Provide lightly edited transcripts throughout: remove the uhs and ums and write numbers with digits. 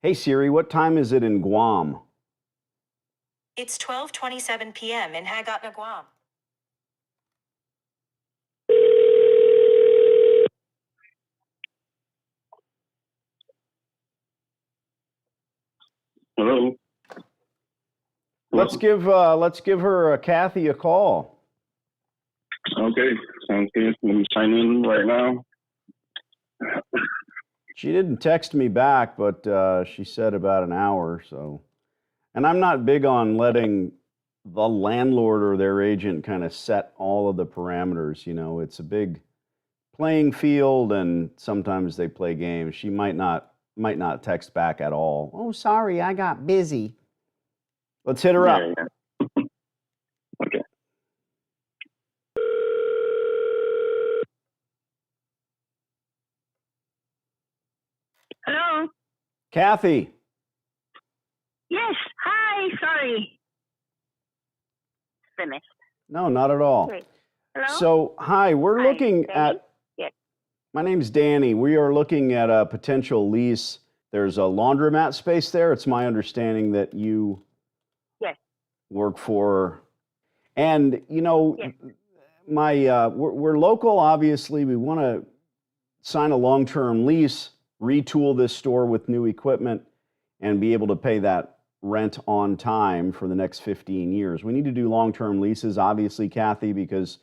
Hey Siri, what time is it in Guam? It's 12:27 p.m. in Hagåtña, Guam. Hello. Let's give her Kathy a call. Okay, sounds good. Let me sign in right now. She didn't text me back, but she said about an hour. So, and I'm not big on letting the landlord or their agent kind of set all of the parameters. You know, it's a big playing field, and sometimes they play games. She might not text back at all. Oh, sorry, I got busy. Let's hit her up. Yeah. Okay. Hello. Kathy. Yes. Hi. Sorry. Finished. No, not at all. Okay. Hello. So, hi, we're Hi, looking Danny? at. Yes. My name's Danny. We are looking at a potential lease. There's a laundromat space there. It's my understanding that you Yes. work for. And, you know, Yes. we're local, obviously. We want to sign a long-term lease, retool this store with new equipment, and be able to pay that rent on time for the next 15 years. We need to do long-term leases, obviously, Kathy, because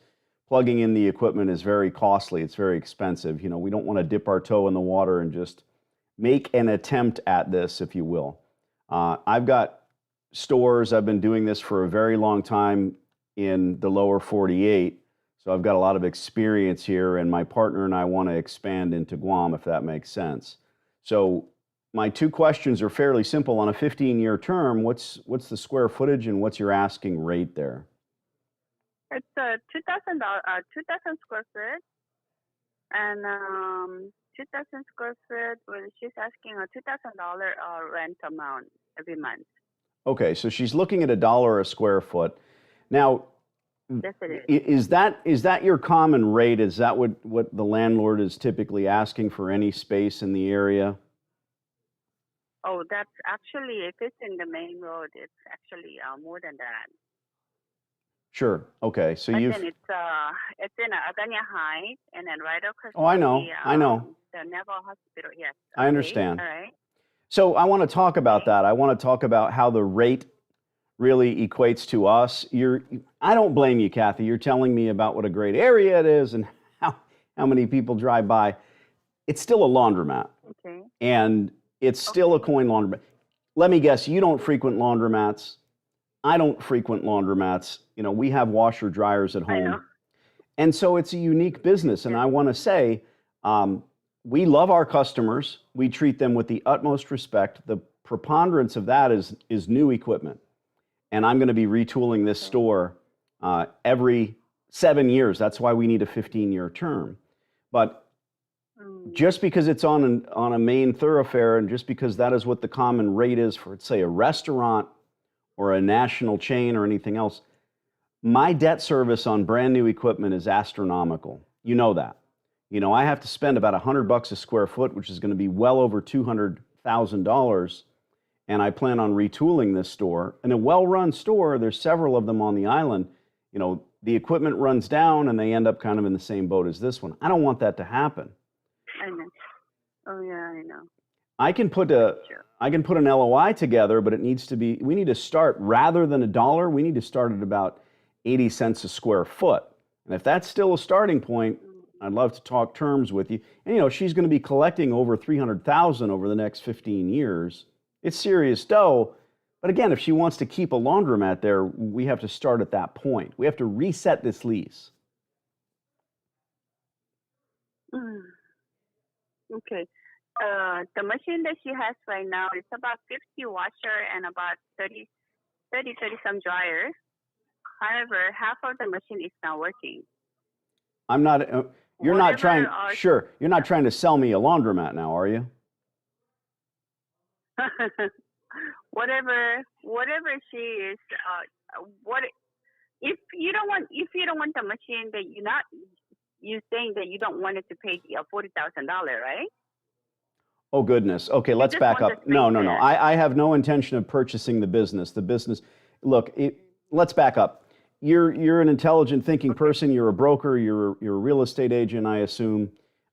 plugging in the equipment is very costly. It's very expensive. You know, we don't want to dip our toe in the water and just make an attempt at this, if you will. I've got stores. I've been doing this for a very long time in the lower 48. So I've got a lot of experience here, and my partner and I want to expand into Guam, if that makes sense. So my two questions are fairly simple. On a 15-year term, what's the square footage and what's your asking rate there? It's 2,000 square foot, and 2,000 square foot. Well, she's asking a $2,000 rent amount every month. Okay, so she's looking at $1 a square foot. Now, Yes, it is. is that your common rate? Is that what the landlord is typically asking for any space in the area? Oh, that's actually, if it's in the main road, it's actually more than that. Sure. Okay. So But you've. then it's in Aganya Heights, and then right across Oh, I from know. I know. the Naval Hospital. Yes. I Okay. understand. All right. So I want to talk about Okay. that. I want to talk about how the rate really equates to us. I don't blame you, Kathy. You're telling me about what a great area it is and how many people drive by. It's still a laundromat, Okay. and it's still a Okay. coin laundromat. Let me guess, you don't frequent laundromats. I don't frequent laundromats. You know, we have washer dryers at I know. home. And so it's a unique business. And Yes. I want to say, we love our customers. We treat them with the utmost respect. The preponderance of that is new equipment. And I'm going to be retooling this Okay. store every 7 years. That's why we need a 15-year term. But just because it's on a main thoroughfare, and just because that is what the common rate is for, say, a restaurant or a national chain or anything else, my debt service on brand new equipment is astronomical. You know that. You know, I have to spend about $100 a square foot, which is going to be well over $200,000. And I plan on retooling this store. In a well-run store, there's several of them on the island. You know, the equipment runs down and they end up kind of in the same boat as this one. I don't want that to happen. I know. Oh yeah, I know. I can put Sure. an LOI together, but we need to start, rather than $1, we need to start at about 80 cents a square foot. And if that's still a starting point, I'd love to talk terms with you. And you know, she's going to be collecting over 300,000 over the next 15 years. It's serious dough. But again, if she wants to keep a laundromat there, we have to start at that point. We have to reset this lease. Mm. Okay. The machine that she has right now is about 50 washer and about 30 some dryers. However, half of the machine is not working. I'm not. You're not trying. Whatever Sure, you're not trying to sell me a laundromat now, are you? whatever she is, what if you don't want the machine that you saying that you don't want it to pay $40,000, right? Oh, goodness. Okay, let's just back want up. the No, space no, no. there. I have no intention of purchasing the business. The business, look, let's back up. You're an intelligent thinking person. You're a broker. You're a real estate agent, I assume.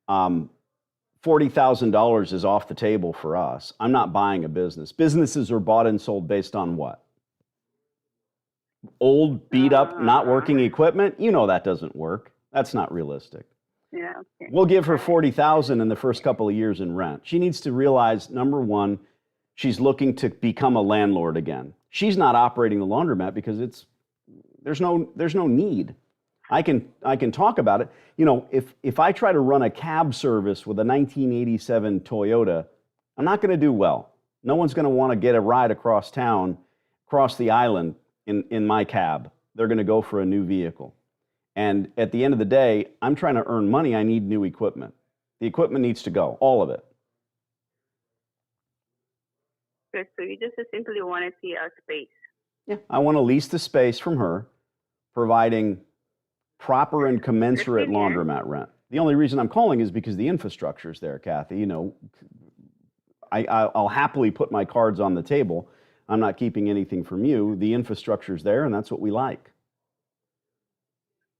$40,000 is off the table for us. I'm not buying a business. Businesses are bought and sold based on what? Old, beat up, not working equipment? You know that doesn't work. That's not realistic. Yeah. Okay. We'll give her 40,000 in the first couple of years in rent. She needs to realize, number one, she's looking to become a landlord again. She's not operating the laundromat because there's no need. I can talk about it. You know, if I try to run a cab service with a 1987 Toyota, I'm not going to do well. No one's going to want to get a ride across town, across the island in my cab. They're going to go for a new vehicle. And at the end of the day, I'm trying to earn money. I need new equipment. The equipment needs to go, all of it. Good. So you just simply want to see a space. Yeah, I want to lease the space from her, providing proper and commensurate laundromat rent. The only reason I'm calling is because the infrastructure's there, Kathy. You know, I'll happily put my cards on the table. I'm not keeping anything from you. The infrastructure's there, and that's what we like.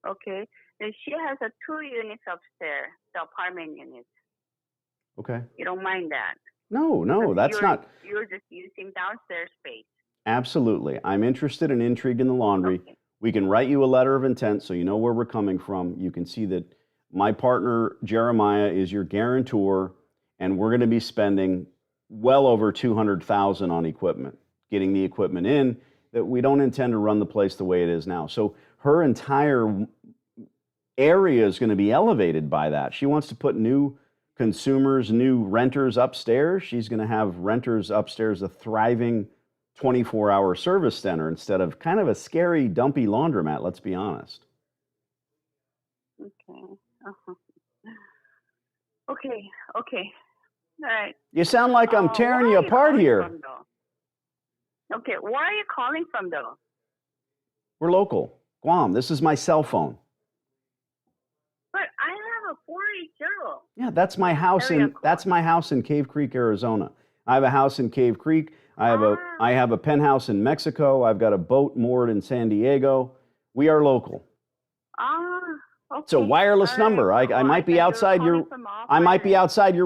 Okay. And she has 2 units upstairs, the apartment units. Okay. You don't mind that? No, that's not. You're just using downstairs space. Absolutely. I'm interested and intrigued in the laundry. Okay. We can write you a letter of intent so you know where we're coming from. You can see that my partner, Jeremiah, is your guarantor, and we're going to be spending well over $200,000 on equipment, getting the equipment in, that we don't intend to run the place the way it is now. So her entire area is going to be elevated by that. She wants to put new consumers, new renters upstairs. She's going to have renters upstairs, a thriving 24-hour service center instead of kind of a scary, dumpy laundromat, let's be honest. Okay. Uh-huh. Okay. All right. You sound like I'm tearing where you are apart calling here. from, though? Okay, where are you calling from, though? We're local. Guam. This is my cell phone. But I have a 480. Yeah, that's my house in Cave Creek, Arizona. I have a house in Cave Creek. I have a penthouse in Mexico. I've got a boat moored in San Diego. We are local. Okay. It's a wireless number. I might be outside your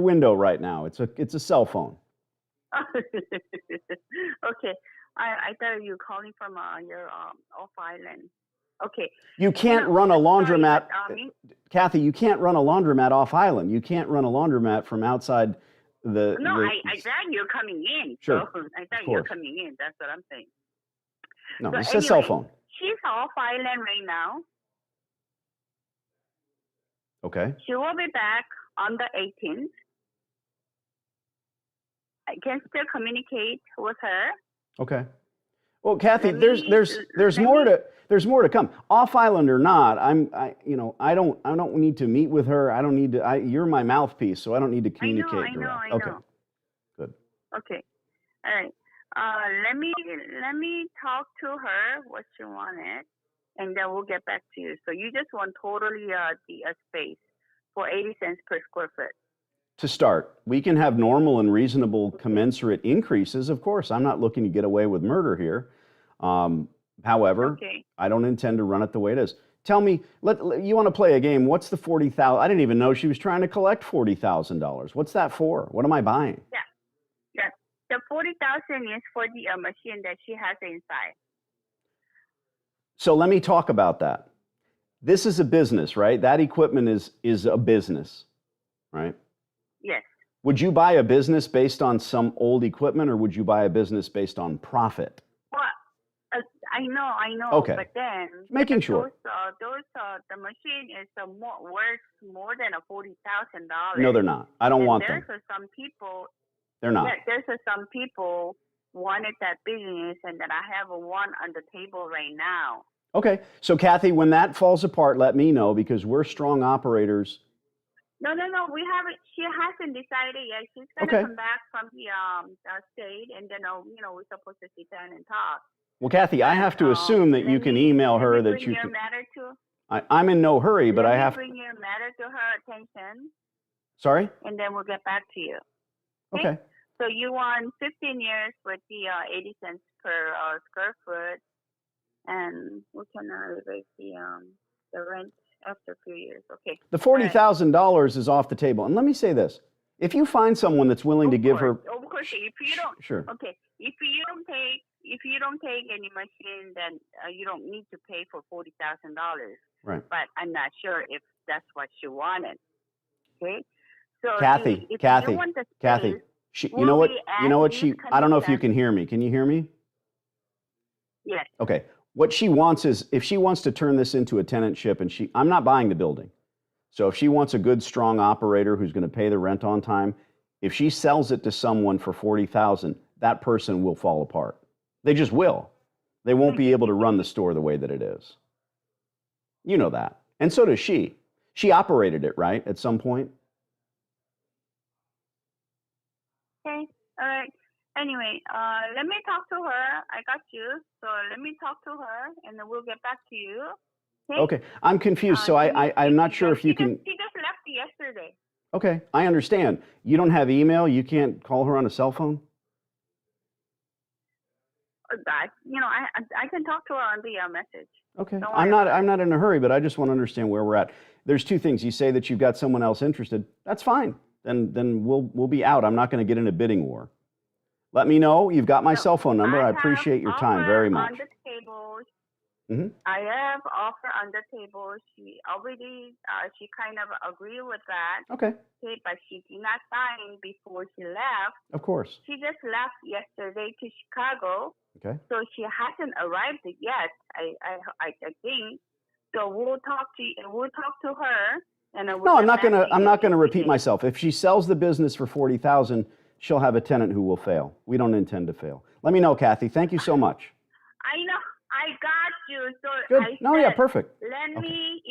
window right now. It's a cell phone. Okay. I thought you were calling from your off island. Okay. You can't run a laundromat, Kathy. You can't run a laundromat off island. You can't run a laundromat from outside the. No, I thought you're coming in. Sure. So I thought you're coming in. That's what I'm saying. No, So it's a cell phone. She's off island right now. Okay. She will be back on the 18th. I can still communicate with her. Okay. Well, Kathy, there's more to come. Off island or not, I don't need to meet with her. I don't need to. You're my mouthpiece, so I don't need to communicate. I know. Okay. Good. Okay. All right. Let me talk to her what she wanted, and then we'll get back to you. So you just want totally the space for 80 cents per square foot. To start, we can have normal and reasonable commensurate increases. Of course, I'm not looking to get away with murder here. However, I don't intend to run it the way it is. Tell me, you want to play a game? What's the $40,000? I didn't even know she was trying to collect $40,000. What's that for? What am I buying? Yeah. The $40,000 is for the machine that she has inside. So let me talk about that. This is a business, right? That equipment is a business, right? Yes. Would you buy a business based on some old equipment, or would you buy a business based on profit? Well, I know. Okay. But then Making sure. The machine is worth more than $40,000. No, they're not. I don't want them. There's some people. They're not. There's some people wanted that business, and then I have one on the table right now. Okay. So Kathy, when that falls apart, let me know, because we're strong operators. No. We haven't. She hasn't decided yet. She's gonna come back from the state, and then we're supposed to sit down and talk. Well, Kathy, I have to assume that you can email her that you can. I'm in no hurry, but I have to bring your matter to her attention. Sorry? And then we'll get back to you. Okay. So you want 15 years with the 80 cents per square foot, and we can elevate the rent after a few years. Okay. The $40,000 is off the table. And let me say this. If you find someone that's willing to give her... Of course, if you don't... Sure. Okay. If you don't take any machine, then you don't need to pay for $40,000. Right. But I'm not sure if that's what you wanted. Okay. So Kathy, if Kathy, you want the space, Kathy, you we'll know what? be You know what adding she... I don't know if you conditions. can hear me. Can you hear me? Yes. Okay. What she wants is, if she wants to turn this into a tenantship, and I'm not buying the building. So if she wants a good, strong operator who's going to pay the rent on time, if she sells it to someone for $40,000, that person will fall apart. They just will. They won't be able to run the store the way that it is. You know that. And so does she. She operated it, right, at some point? Okay. All right. Anyway, let me talk to her. I got you. So let me talk to her, and then we'll get back to you. Okay. I'm confused. So I'm not sure if you can... She just left yesterday. Okay. I understand. You don't have email? You can't call her on a cell phone? I can talk to her on the message. Okay. Don't I'm worry not in a hurry, but I just want to understand where we're at. There's two things. You say that you've got someone else interested. That's fine. Then we'll be out. I'm not going to get in a bidding war. Let me know. You've got my cell phone number. I appreciate your time very much. On the table. Mm-hmm. I have offer on the table. She already, she kind of agreed with that. Okay. Okay, but she did not sign before she left. Of course. She just left yesterday to Chicago. Okay. So she hasn't arrived yet. I think. So we'll talk to her. And then No, I'm not gonna repeat myself. If she sells the business for $40,000, she'll have a tenant who will fail. We don't intend to fail. Let me know, Kathy. Thank you so much. I know. I got you. So Good. Yeah, perfect. Let me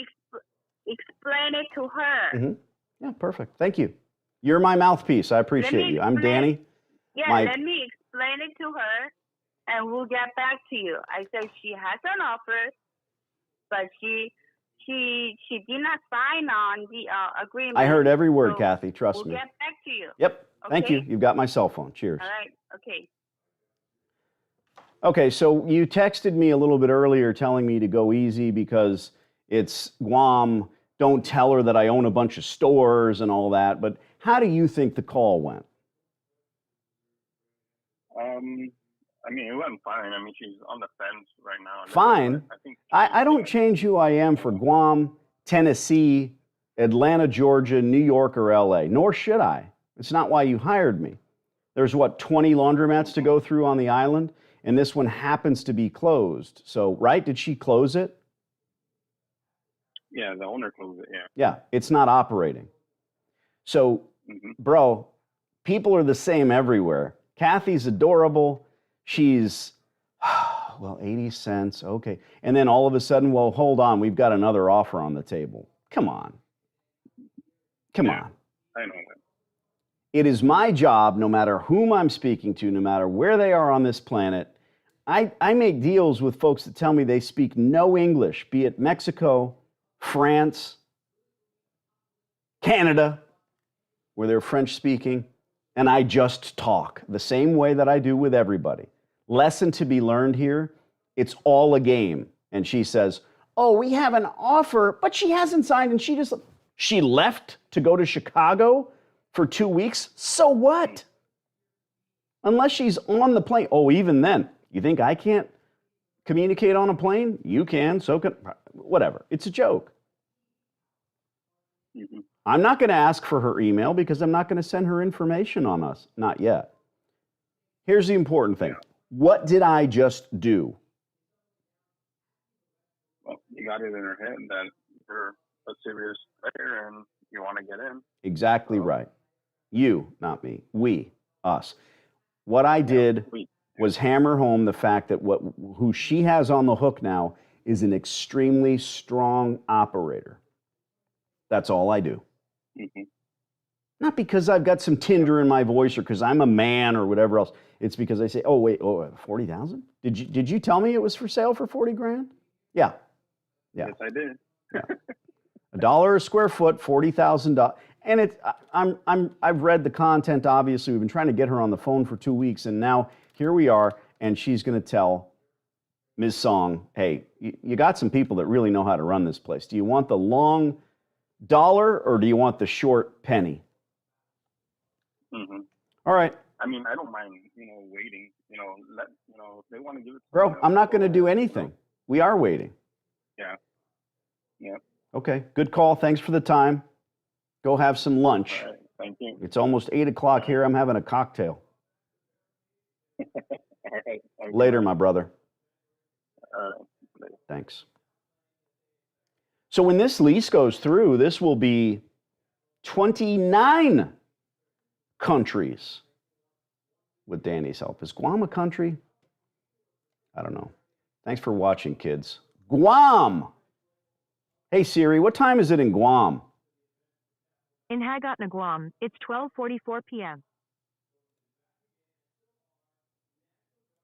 explain it to her. Mm-hmm. Yeah, perfect. Thank you. You're my mouthpiece. I appreciate you. I'm Danny. Yeah, let me explain it to her, and we'll get back to you. I said she has an offer, but she did not sign on the agreement. I heard every word, so Kathy. Trust me. We'll get back to you. Yep. Okay? Thank you. You've got my cell phone. Cheers. All right. Okay. Okay, so you texted me a little bit earlier telling me to go easy because it's Guam. Don't tell her that I own a bunch of stores and all that. But how do you think the call went? I mean, it went fine. I mean, she's on the fence right now. Fine. I don't change who I am for Guam, Tennessee, Atlanta, Georgia, New York, or LA, nor should I. It's not why you hired me. There's 20 laundromats to go through on the island, and this one happens to be closed. So, right? Did she close it? Yeah, the owner closed it, yeah. Yeah, it's not operating. So, bro, people are the same everywhere. Kathy's adorable. She's, 80 cents, okay. And then all of a sudden, well, hold on, we've got another offer on the table. Come on. Come on. I know that. It is my job, no matter whom I'm speaking to, no matter where they are on this planet, I make deals with folks that tell me they speak no English, be it Mexico, France, Canada, where they're French speaking, and I just talk the same way that I do with everybody. Lesson to be learned here, it's all a game. And she says, oh, we have an offer, but she hasn't signed, and she left to go to Chicago for 2 weeks. So what? Unless she's on the plane. Oh, even then, you think I can't communicate on a plane? You can, so can, whatever. It's a joke. I'm not going to ask for her email because I'm not going to send her information on us. Not yet. Here's the important thing. What did I just do? Well, you got it in her head that you're a serious player and you want to get in. Exactly right. You, not me. We, us. What I did was hammer home the fact that who she has on the hook now is an extremely strong operator. That's all I do. Not because I've got some Tinder in my voice or because I'm a man or whatever else. It's because I say, oh, wait, 40,000? Did you tell me it was for sale for 40 grand? Yeah. Yes, I did. Yeah. $1 a square foot, $40,000. And I've read the content, obviously. We've been trying to get her on the phone for 2 weeks, and now here we are, and she's going to tell Ms. Song, hey, you got some people that really know how to run this place. Do you want the long dollar or do you want the short penny? Mm-hmm. All right. I mean, I don't mind, waiting. If they want to give it to Bro, me, I'm not going to do I'll- anything. We are waiting. Yeah. Yeah. Okay, good call. Thanks for the time. Go have some lunch. All right. Thank you. It's almost 8 o'clock here. I'm having a cocktail. All right. Thank you. Later, my brother. All right. Later. Thanks. So when this lease goes through, this will be 29 countries with Danny's help. Is Guam a country? I don't know. Thanks for watching, kids. Guam! Hey, Siri, what time is it in Guam? In Hagåtña, Guam, it's 12:44 p.m.